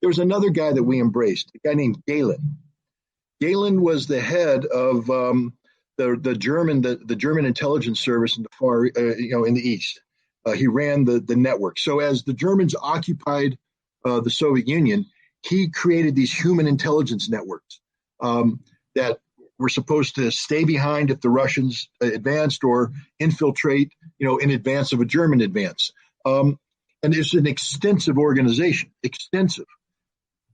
there was another guy that we embraced, a guy named Galen. Galen was the head of the German intelligence service in the far in the east. He ran the network. So as the Germans occupied the Soviet Union, he created these human intelligence networks that were supposed to stay behind if the Russians advanced or infiltrate, in advance of a German advance. And it's an extensive organization, extensive.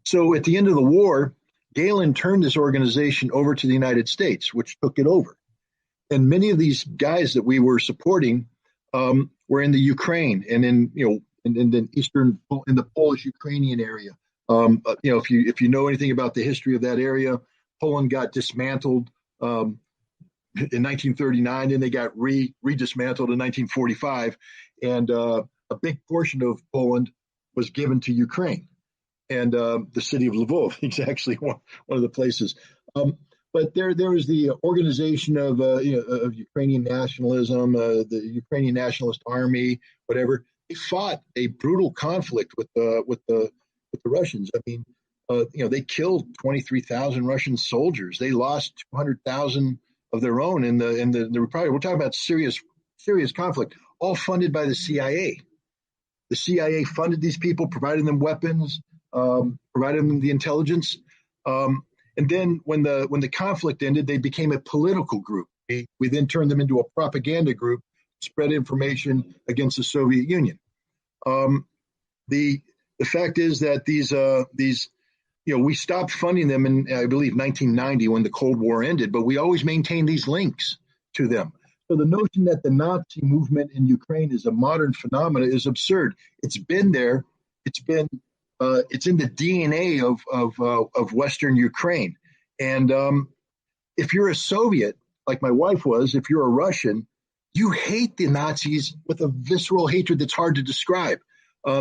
So at the end of the war, Galen turned this organization over to the United States, which took it over. And many of these guys that we were supporting were in the Ukraine and in the Polish-Ukrainian area. If you know anything about the history of that area, Poland got dismantled in 1939, and they got redismantled in 1945, and a big portion of Poland was given to Ukraine. And the city of Lvov is actually one of the places. But there was the organization of Ukrainian nationalism, the Ukrainian Nationalist Army, whatever. They fought a brutal conflict with the Russians. I mean, they killed 23,000 Russian soldiers. They lost 200,000 of their own in the Republic. We're talking about serious conflict, all funded by the CIA. The CIA funded these people, provided them weapons, provided them the intelligence. And then when the conflict ended, they became a political group. We then turned them into a propaganda group, spread information against the Soviet Union. The fact is that these we stopped funding them in, I believe, 1990 when the Cold War ended, but we always maintained these links to them. So the notion that the Nazi movement in Ukraine is a modern phenomenon is absurd. It's been there. It's in the DNA of Western Ukraine. And if you're a Soviet, like my wife was, if you're a Russian, you hate the Nazis with a visceral hatred that's hard to describe.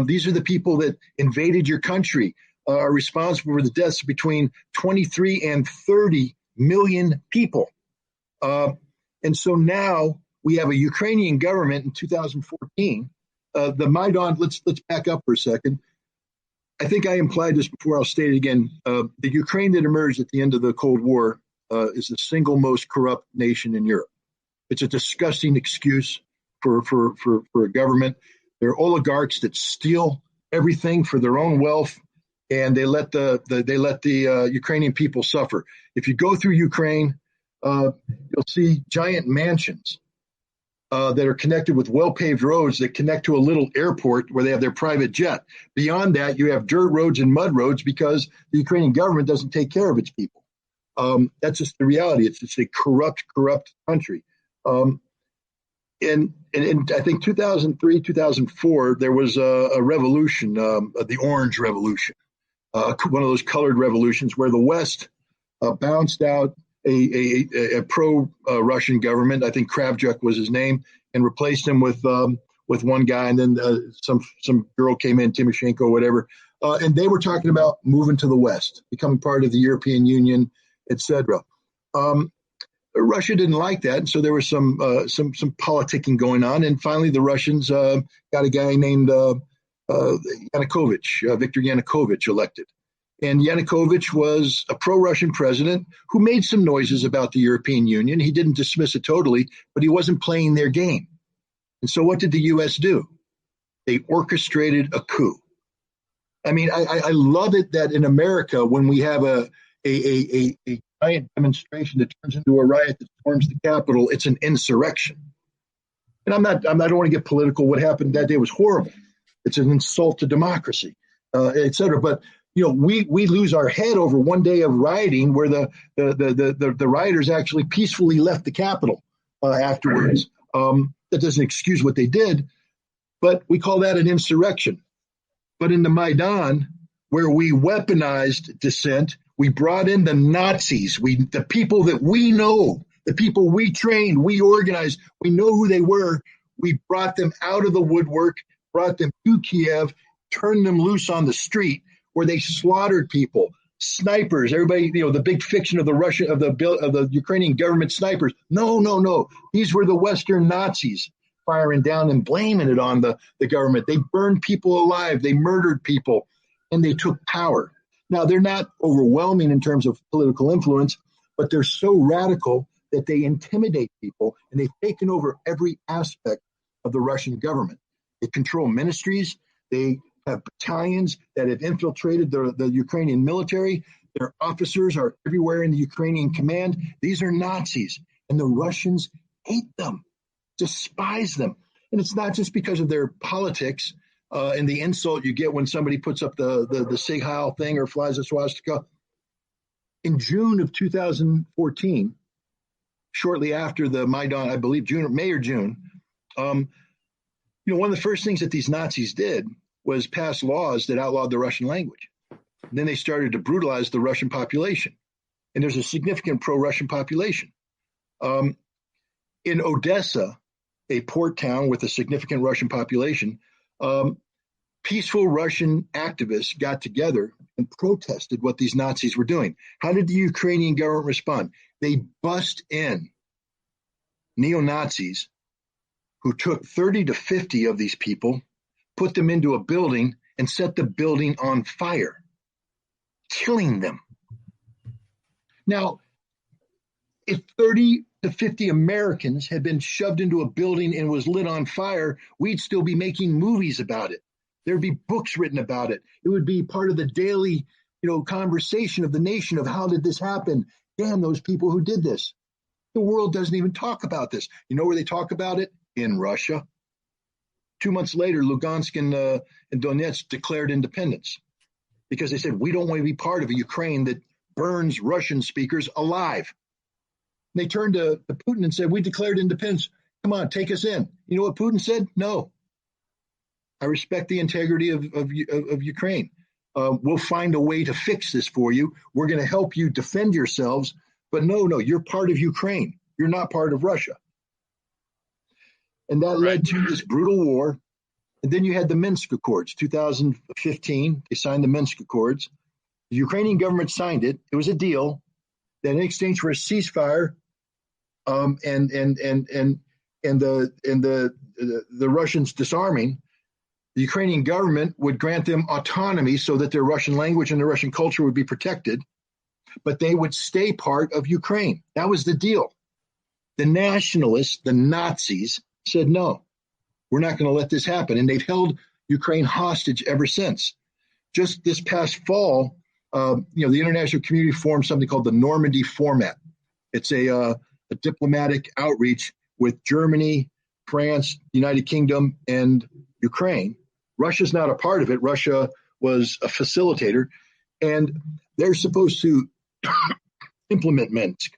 These are the people that invaded your country, are responsible for the deaths between 23 and 30 million people. And so now we have a Ukrainian government in 2014. The Maidan, let's back up for a second. I think I implied this before. I'll state it again. The Ukraine that emerged at the end of the Cold War is the single most corrupt nation in Europe. It's a disgusting excuse for a government. They're oligarchs that steal everything for their own wealth, and they let the Ukrainian people suffer. If you go through Ukraine, you'll see giant mansions that are connected with well-paved roads that connect to a little airport where they have their private jet. Beyond that, you have dirt roads and mud roads because the Ukrainian government doesn't take care of its people. That's just the reality. It's just a corrupt country. And I think 2003, 2004, there was a revolution, the Orange Revolution, one of those colored revolutions where the West bounced out a pro-Russian government. I think Kravchuk was his name, and replaced him with one guy, and then some girl came in, Timoshenko or whatever, and they were talking about moving to the West, becoming part of the European Union, etc. Russia didn't like that, and so there was some politicking going on, and finally the Russians got a guy named Yanukovych, Viktor Yanukovych, elected. And Yanukovych was a pro-Russian president who made some noises about the European Union. He didn't dismiss it totally, but he wasn't playing their game. And so what did the U.S. do? They orchestrated a coup. I mean, I love it that in America, when we have a giant demonstration that turns into a riot that storms the Capitol, it's an insurrection. And I don't want to get political. What happened that day was horrible. It's an insult to democracy, et cetera. But we lose our head over one day of rioting where the rioters actually peacefully left the Capitol afterwards. That doesn't excuse what they did, but we call that an insurrection. But in the Maidan, where we weaponized dissent, we brought in the Nazis, the people that we know, the people we trained, we organized, we know who they were. We brought them out of the woodwork, brought them to Kiev, turned them loose on the street, where they slaughtered people, snipers, everybody, the big fiction of the Ukrainian government snipers. No. These were the Western Nazis firing down and blaming it on the government. They burned people alive. They murdered people. and they took power. Now, they're not overwhelming in terms of political influence, but they're so radical that they intimidate people, and they've taken over every aspect of the Russian government. They control ministries. They have battalions that have infiltrated the Ukrainian military. Their officers are everywhere in the Ukrainian command. These are Nazis, and the Russians hate them, despise them. And it's not just because of their politics and the insult you get when somebody puts up the Sig Heil thing or flies a swastika. In June of 2014, shortly after the Maidan, I believe May or June, one of the first things that these Nazis did was pass laws that outlawed the Russian language. And then they started to brutalize the Russian population. And there's a significant pro-Russian population. In Odessa, a port town with a significant Russian population, peaceful Russian activists got together and protested what these Nazis were doing. How did the Ukrainian government respond? They bust in neo-Nazis who took 30 to 50 of these people, put them into a building, and set the building on fire, killing them. Now, if 30 to 50 Americans had been shoved into a building and was lit on fire, we'd still be making movies about it. There'd be books written about it. It would be part of the daily, conversation of the nation of how did this happen? Damn those people who did this. The world doesn't even talk about this. You know where they talk about it? In Russia. 2 months later, Lugansk and Donetsk declared independence because they said, we don't want to be part of a Ukraine that burns Russian speakers alive. And they turned to Putin and said, we declared independence. Come on, take us in. You know what Putin said? No. I respect the integrity of Ukraine. We'll find a way to fix this for you. We're going to help you defend yourselves. But no, you're part of Ukraine. You're not part of Russia. And that led to this brutal war. And then you had the Minsk Accords, 2015. They signed the Minsk Accords. The Ukrainian government signed it. It was a deal that in exchange for a ceasefire and the Russians disarming, the Ukrainian government would grant them autonomy so that their Russian language and their Russian culture would be protected, but they would stay part of Ukraine. That was the deal. The nationalists, the Nazis, said, no, we're not going to let this happen. And they've held Ukraine hostage ever since. Just this past fall, the international community formed something called the Normandy Format. It's a diplomatic outreach with Germany, France, the United Kingdom, and Ukraine. Russia's not a part of it. Russia was a facilitator, and they're supposed to implement Minsk.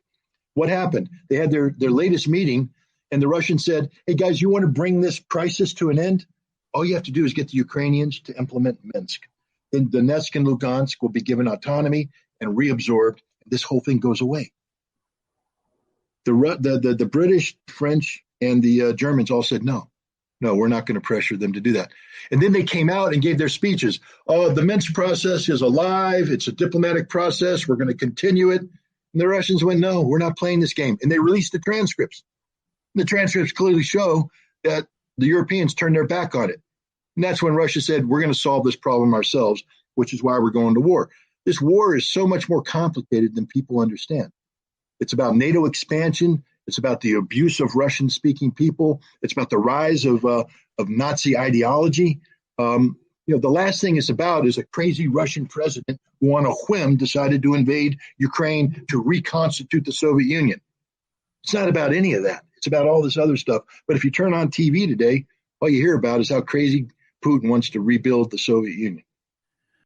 What happened? They had their latest meeting, and the Russians said, hey, guys, you want to bring this crisis to an end? All you have to do is get the Ukrainians to implement Minsk. Then Donetsk and Lugansk will be given autonomy and reabsorbed. This whole thing goes away. The British, French, and the Germans all said, no, we're not going to pressure them to do that. And then they came out and gave their speeches. Oh, the Minsk process is alive. It's a diplomatic process. We're going to continue it. And the Russians went, no, we're not playing this game. And they released the transcripts. The transcripts clearly show that the Europeans turned their back on it. And that's when Russia said, we're going to solve this problem ourselves, which is why we're going to war. This war is so much more complicated than people understand. It's about NATO expansion. It's about the abuse of Russian-speaking people. It's about the rise of Nazi ideology. The last thing it's about is a crazy Russian president who on a whim decided to invade Ukraine to reconstitute the Soviet Union. It's not about any of that. It's about all this other stuff. But if you turn on TV today, all you hear about is how crazy Putin wants to rebuild the Soviet Union.